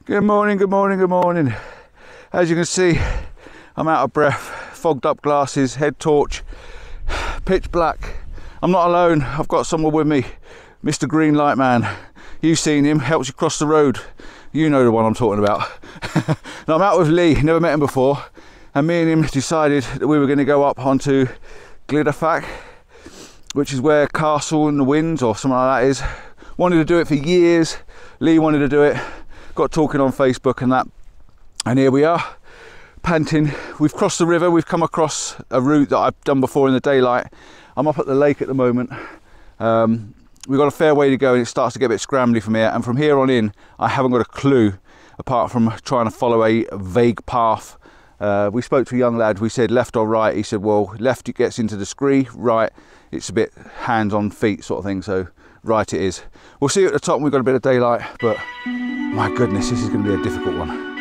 Good morning, good morning, good morning. As you can see, I'm out of breath, fogged up glasses, head torch, pitch black. I'm not alone, I've got someone with me, Mr. Green Light Man. You've seen him, helps you cross the road. You know the one I'm talking about. Now I'm out with Lee, never met him before, and me and him decided that we were going to go up onto Glyder Fach, which is where Castle in the Winds or something like that is. Wanted to do it for years, Lee wanted to do it. Got talking on Facebook and that, and here we are, panting. We've crossed the river, we've come across a route that I've done before in the daylight. I'm up at the lake at the moment. We've got a fair way to go and it starts to get a bit scrambly from here, and from here on in I haven't got a clue apart from trying to follow a vague path. We spoke to a young lad, we said left or right. He said, well, left it gets into the scree, right it's a bit hands on feet sort of thing, so right it is. We'll see you at the top when we've got a bit of daylight, but my goodness, this is going to be a difficult one.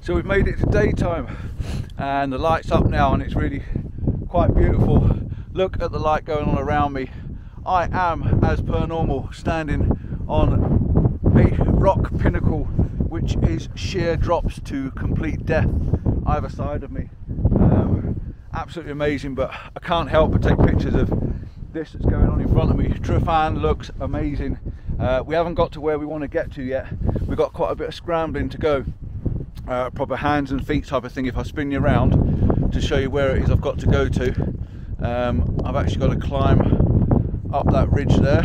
So we've made it to daytime and the light's up now and it's really quite beautiful. Look at the light going on around me. I am, as per normal, standing on a rock pinnacle which is sheer drops to complete death either side of me. Absolutely amazing, but I can't help but take pictures of this that's going on in front of me. Fenn looks amazing. We haven't got to where we want to get to yet. We've got quite a bit of scrambling to go. Proper hands and feet type of thing if I spin you around to show you where it is I've got to go to. I've actually got to climb up that ridge there,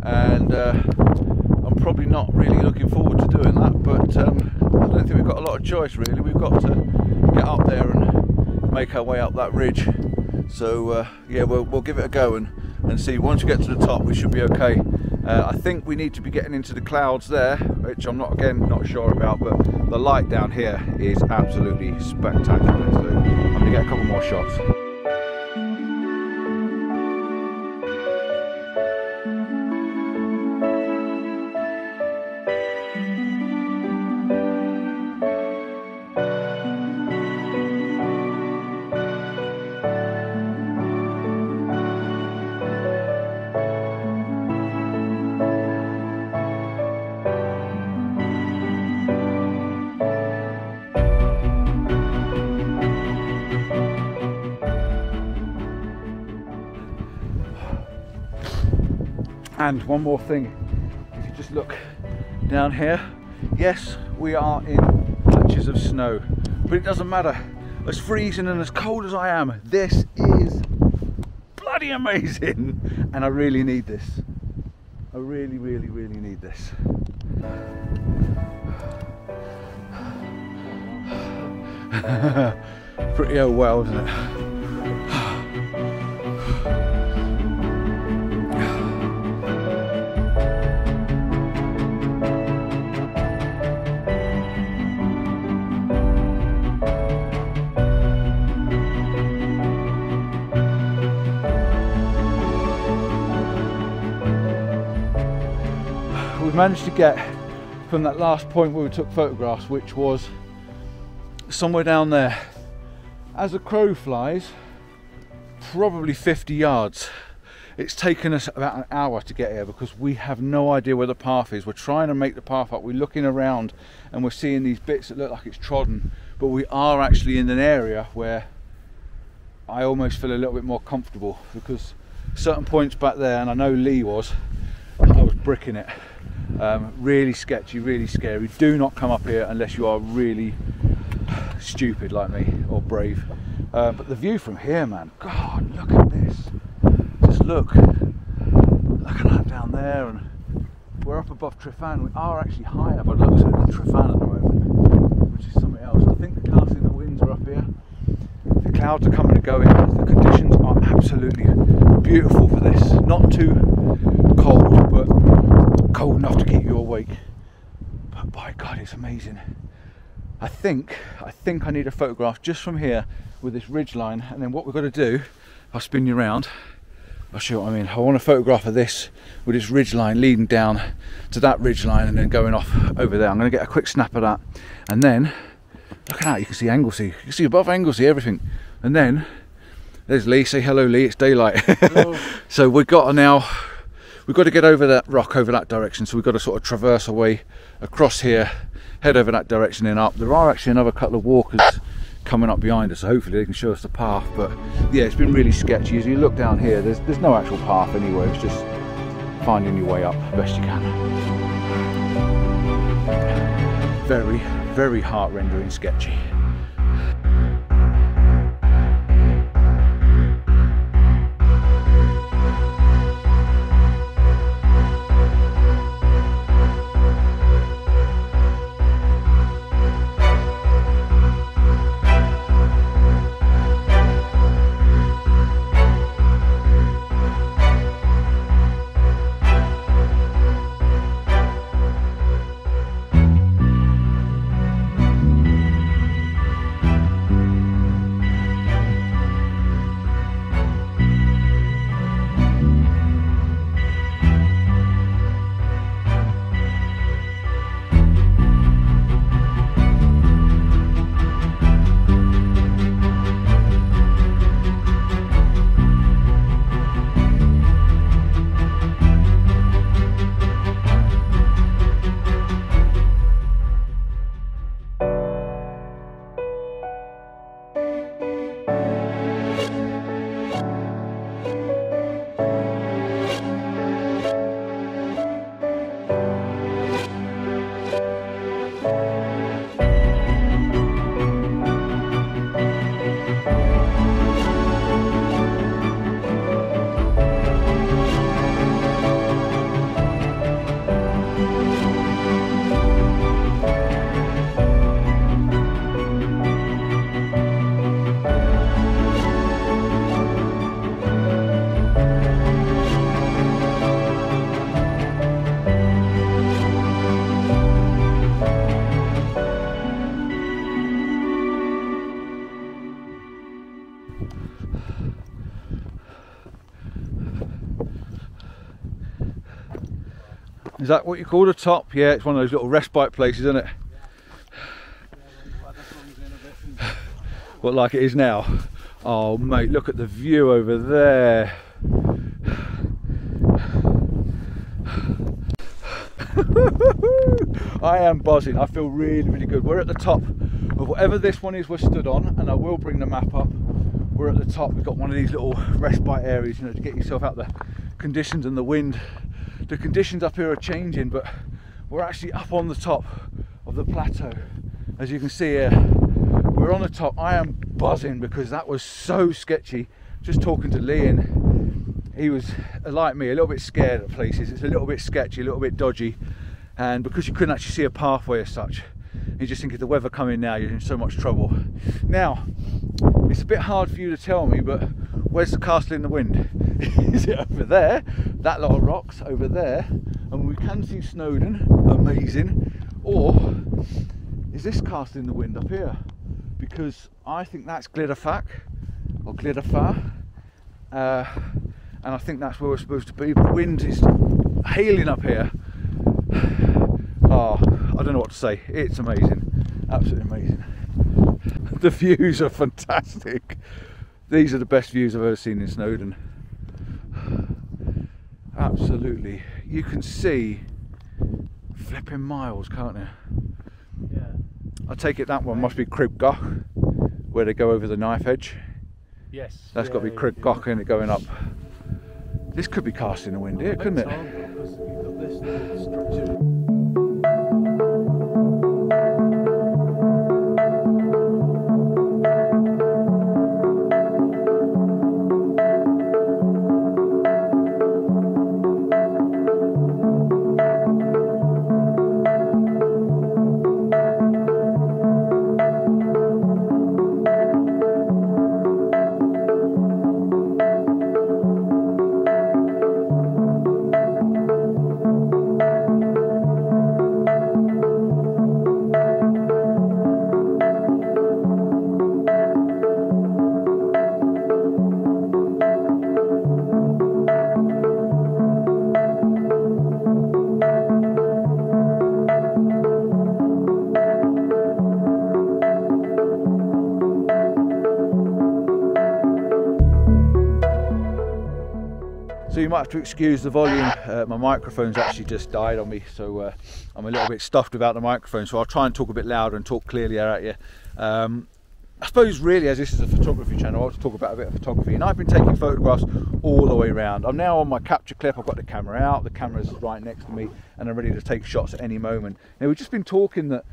and I'm probably not really looking forward to doing that, but I don't think we've got a lot of choice really. We've got to get up there and make our way up that ridge. So yeah, we'll give it a go and see. Once we get to the top we should be okay. I think we need to be getting into the clouds there, which I'm not sure about, but the light down here is absolutely spectacular. So I'm going to get a couple more shots. And one more thing, if you just look down here, yes, we are in patches of snow, but it doesn't matter. As freezing and as cold as I am, this is bloody amazing, and I really need this. I really, really, really need this. Pretty oh well, isn't it? We've managed to get from that last point where we took photographs, which was somewhere down there. As a crow flies, probably 50 yards. It's taken us about an hour to get here because we have no idea where the path is. We're trying to make the path up. We're looking around and we're seeing these bits that look like it's trodden, but we are actually in an area where I almost feel a little bit more comfortable, because certain points back there, and I know Lee was, I was bricking it. Really sketchy, really scary. Do not come up here unless you are really stupid like me, or brave. But the view from here, man, God, look at this. Just look at that down there, and we're up above Fenn. We are actually higher by the looks of it than Fenn at the moment, which is something else. I think the Castle in the Winds are up here. The clouds are coming and going. The conditions are absolutely beautiful for this. not too cold, but cold enough to keep you awake. But by God, it's amazing. I think I need a photograph just from here with this ridge line, and then what we've got to do, I'll spin you around, I'll show you what I mean. I want a photograph of this with this ridge line leading down to that ridge line and then going off over there. I'm going to get a quick snap of that, and then look at that, you can see Anglesey, you can see above Anglesey everything, and then there's Lee. Say hello, Lee, it's daylight. Hello. So we've got to get over that rock over that direction, so we've got to sort of traverse our way across here, head over that direction and up. There are actually another couple of walkers coming up behind us, so hopefully they can show us the path. But yeah, it's been really sketchy. As you look down here, there's no actual path anywhere, it's just finding your way up best you can. Very, very heart-rendering sketchy. Is that what you call the top? Yeah, it's one of those little respite places, isn't it? What, like it is now? Oh mate, look at the view over there. I am buzzing. I feel really, really good. We're at the top of whatever this one is we're stood on, and I will bring the map up. We're at the top. We've got one of these little respite areas, you know, to get yourself out the conditions and the wind. The conditions up here are changing, but we're actually up on the top of the plateau. As you can see here, we're on the top. I am buzzing because that was so sketchy. Just talking to Lee, and he was, like me, a little bit scared at places. It's a little bit sketchy, a little bit dodgy, and because you couldn't actually see a pathway as such, you just think if the weather coming now, you're in so much trouble. Now, it's a bit hard for you to tell me, but where's the castle in the wind? Is it over there? That lot of rocks over there, and we can see Snowdon, amazing. Or is this castle in the wind up here? Because I think that's Glyder Fach, or Glyder Fach, and I think that's where we're supposed to be. But the wind is hailing up here. Oh, I don't know what to say. It's amazing, absolutely amazing. The views are fantastic. These are the best views I've ever seen in Snowdon. Absolutely. You can see flipping miles, can't you? Yeah. I take it that one must be Crib Goch, where they go over the knife edge. Yes. That's got to be Crib Goch, isn't it, going up? This could be cast in the wind here, couldn't it? Because you've got this little structure. So you might have to excuse the volume. My microphone's actually just died on me, so I'm a little bit stuffed without the microphone, so I'll try and talk a bit louder and talk clearly at you. I suppose really, as this is a photography channel, I want to talk about a bit of photography, and I've been taking photographs all the way around. I'm now on my capture clip, I've got the camera out, the camera's right next to me, and I'm ready to take shots at any moment. Now we've just been talking that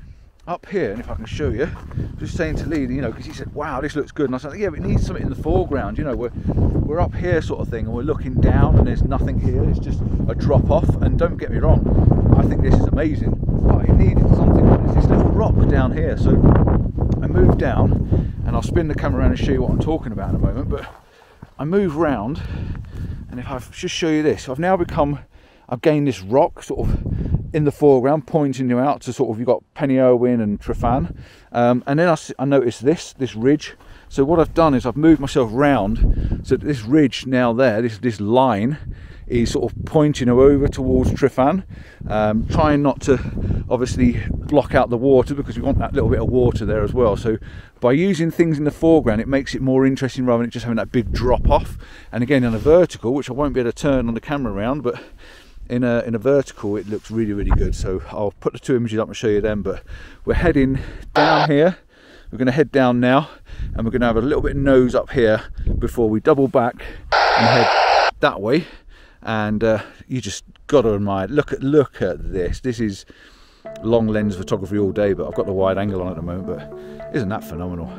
up here, and if I can show you, just saying to Lee, you know, because he said, wow, this looks good, and I said, yeah, but it needs something in the foreground, you know, we're up here sort of thing, and we're looking down, and there's nothing here, it's just a drop off. And don't get me wrong, I think this is amazing, but it needed something. There's this little rock down here, so I moved down, and I'll spin the camera around and show you what I'm talking about in a moment, but I move round, and if I just show you this, I've gained this rock sort of in the foreground, pointing you out to sort of, you've got Penny Irwin and Trefan, and then I noticed this ridge. So what I've done is I've moved myself round, so that this ridge now there, this line is sort of pointing over towards Trefan, trying not to obviously block out the water, because we want that little bit of water there as well. So by using things in the foreground, it makes it more interesting rather than just having that big drop off. And again, on a vertical, which I won't be able to turn on the camera around, but in a vertical it looks really, really good. So I'll put the two images up and show you them. But we're heading down here, we're going to head down now, and we're going to have a little bit of nose up here before we double back and head that way. And you just got to admire, look at this. This is long lens photography all day, but I've got the wide angle on at the moment. But isn't that phenomenal?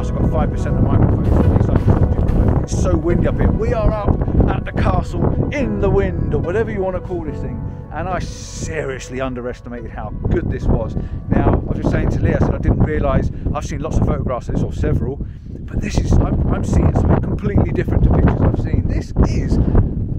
I've got 5% of the microphone. It's so windy up here. We are up at the castle in the wind, or whatever you want to call this thing, and I seriously underestimated how good this was. Now, I was just saying to Leah, I said I didn't realise, I've seen lots of photographs of this, or several, but this is, I'm seeing something completely different to pictures I've seen. This is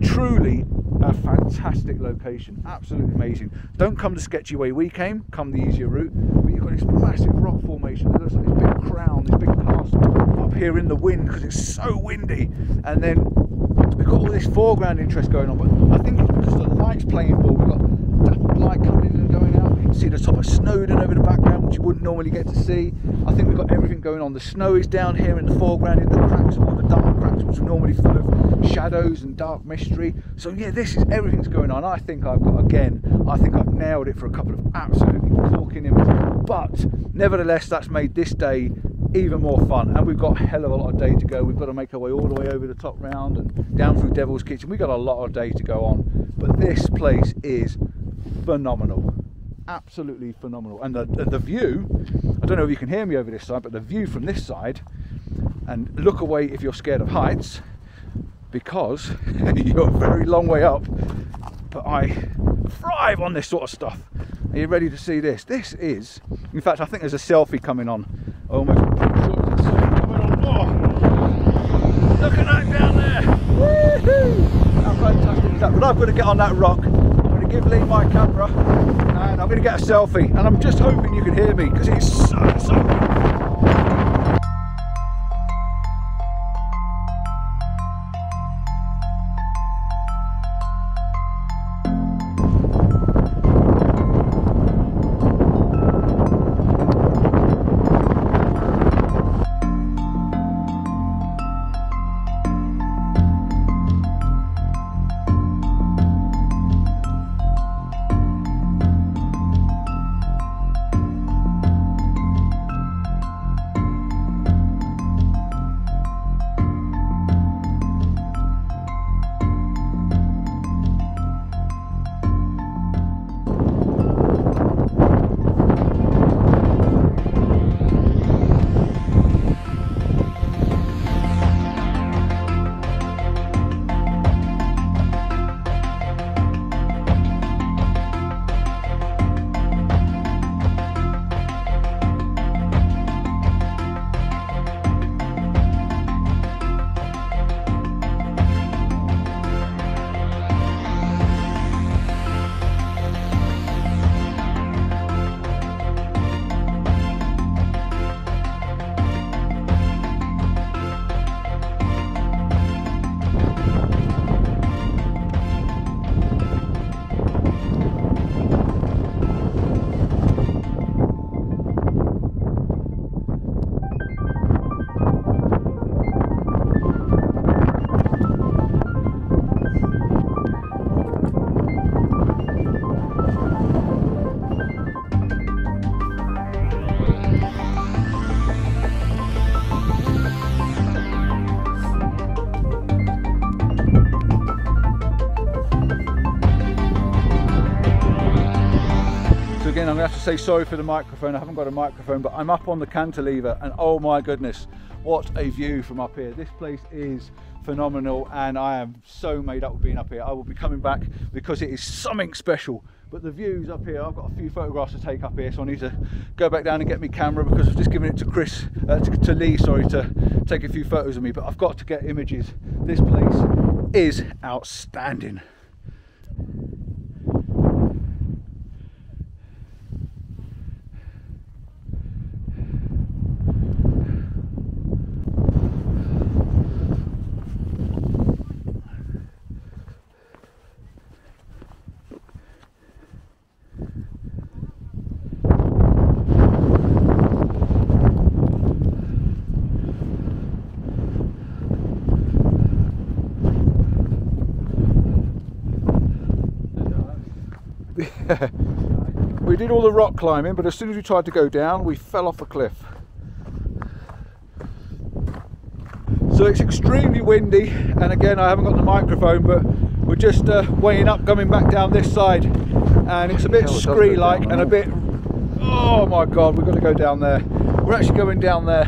truly a fantastic location, absolutely amazing. Don't come the sketchy way we came, come the easier route. But you've got this massive rock formation that looks like this big crown, this big castle up here in the wind, because it's so windy. And then we've got all this foreground interest going on, but I think it's because the light's playing ball. We've got that light coming in and going out. You can see the top of Snowdon over the background, which you wouldn't normally get to see. I think we've got everything going on. The snow is down here in the foreground, in the cracks, all the dark cracks, which are normally full of shadows and dark mystery. So yeah, this is, everything's going on. I think I've nailed it for a couple of absolutely corking images. But nevertheless, that's made this day even more fun, and we've got a hell of a lot of day to go. We've got to make our way all the way over the top round and down through Devil's Kitchen. We've got a lot of day to go on, but this place is phenomenal, absolutely phenomenal. And the view, I don't know if you can hear me over this side, but the view from this side, and look away if you're scared of heights, because you're a very long way up, but I thrive on this sort of stuff. Are you ready to see this? This is, in fact, I think there's a selfie coming on. Almost sure there's a selfie coming on. Oh, look at that down there. Woohoo! How fantastic is that? But I've got to get on that rock. I'm going to give Lee my camera and I'm going to get a selfie, and I'm just hoping you can hear me because it's so good. Again, I'm going to have to say sorry for the microphone. I haven't got a microphone, but I'm up on the cantilever and oh my goodness, what a view from up here. This place is phenomenal and I am so made up with being up here. I will be coming back because it is something special. But the views up here, I've got a few photographs to take up here, so I need to go back down and get my camera because I've just given it to Lee, sorry, to take a few photos of me, but I've got to get images. This place is outstanding. We did all the rock climbing, but as soon as we tried to go down, we fell off a cliff. So it's extremely windy, and again, I haven't got the microphone, but we're just weighing up, coming back down this side, and it's a bit scree-like and a bit, oh my god, we've got to go down there. We're actually going down there.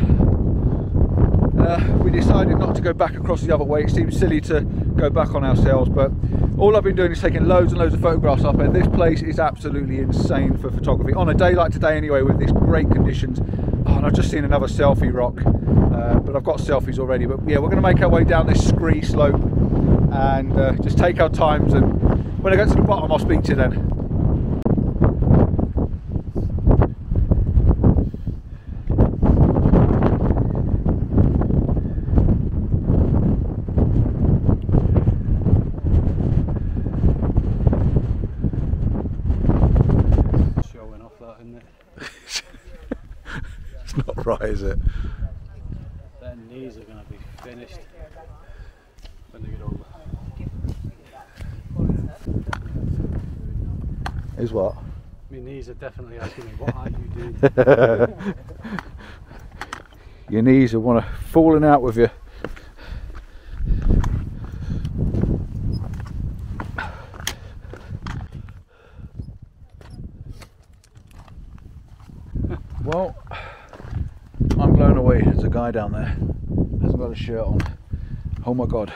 We decided not to go back across the other way. It seems silly to go back on ourselves, but all I've been doing is taking loads and loads of photographs up here. This place is absolutely insane for photography on a day like today anyway, with these great conditions. Oh, and I've just seen another selfie rock, but I've got selfies already. But yeah, we're going to make our way down this scree slope and just take our times, and when I get to the bottom I'll speak to you then. It's not right, is it? Their knees are going to be finished when they get older. Is what? My knees are definitely asking me, what are you doing? Your knees are falling out with you. Well, I'm blown away. There's a guy down there, hasn't got a shirt on. Oh my god,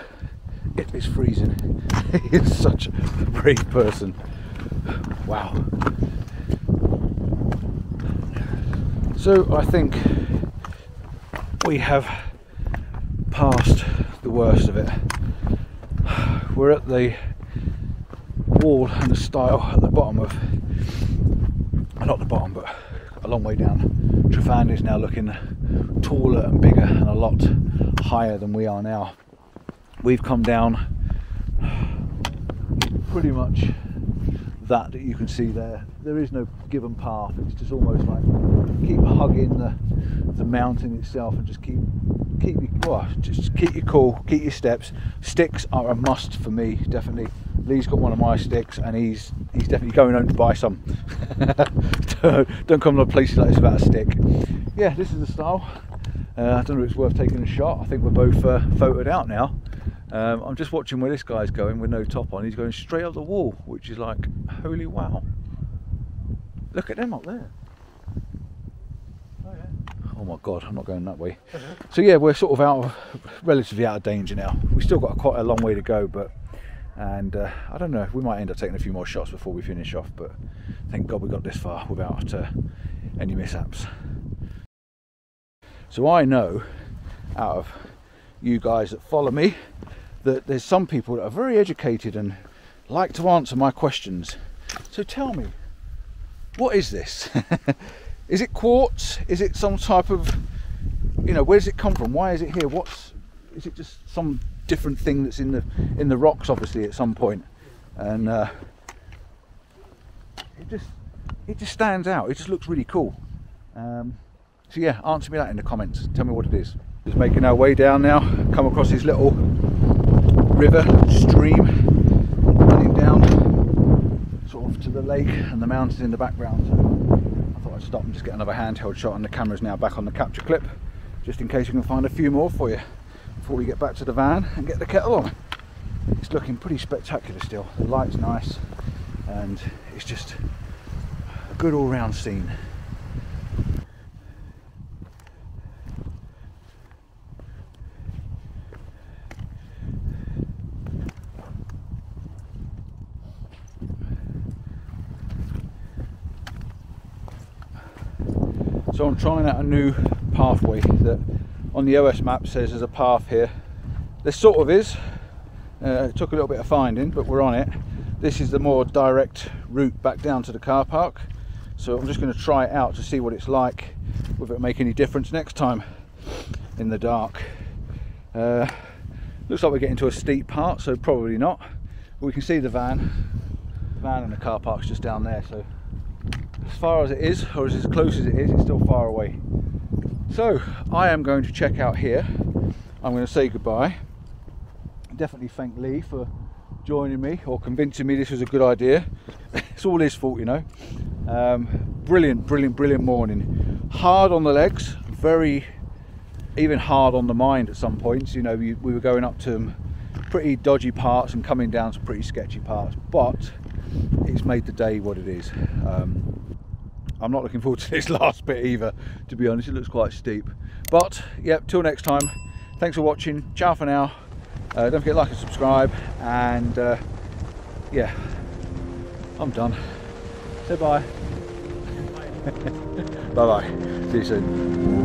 it is freezing. He is such a brave person. Wow. So I think we have passed the worst of it. We're at the wall and the stile at the bottom of, not the bottom, but a long way down. Fenn is now looking taller and bigger and a lot higher than we are now. We've come down pretty much that you can see there. There is no given path. It's just almost like keep hugging the mountain itself and just keep you cool, keep your steps. Sticks are a must for me, definitely. Lee's got one of my sticks and he's definitely going home to buy some. Don't come to places like this without a stick. Yeah, this is the style. I don't know if it's worth taking a shot. I think we're both photoed out now. I'm just watching where this guy's going with no top on. He's going straight up the wall, which is like, holy wow. Look at them up there. Oh yeah. Oh my god, I'm not going that way. So yeah, we're sort of relatively out of danger now. We've still got quite a long way to go, but I don't know, we might end up taking a few more shots before we finish off, but thank god we got this far without any mishaps. So I know, out of you guys that follow me, that there's some people that are very educated and like to answer my questions. So tell me, what is this? Is it quartz? Is it some type of, you know, where does it come from? Why is it here? Is it just some different thing that's in the rocks, obviously, at some point? And it just stands out. It just looks really cool. So yeah, answer me that in the comments. Tell me what it is. Just making our way down now. Come across this little river stream running down sort of to the lake and the mountains in the background. So I thought I'd stop and just get another handheld shot, and the camera's now back on the capture clip, just in case we can find a few more for you before we get back to the van and get the kettle on. It's looking pretty spectacular still. The light's nice and it's just a good all-round scene. So I'm trying out a new pathway that on the OS map says there's a path here. There sort of is. It took a little bit of finding, but we're on it. This is the more direct route back down to the car park. So I'm just going to try it out to see what it's like, whether it make any difference next time in the dark. Looks like we're getting to a steep part, so probably not. But we can see the van and the car park's just down there. So as far as it is, or as close as it is, it's still far away. So I am going to check out here. I'm going to say goodbye. Definitely thank Lee for joining me or convincing me this was a good idea. It's all his fault, you know. Brilliant morning. Hard on the legs, very even hard on the mind at some points. You know, we were going up to pretty dodgy parts and coming down some pretty sketchy parts, but it's made the day what it is. I'm not looking forward to this last bit either, to be honest. It looks quite steep, but yeah, till next time, thanks for watching. Ciao for now. Don't forget to like and subscribe, and yeah, I'm done. Say bye. Bye bye. See you soon.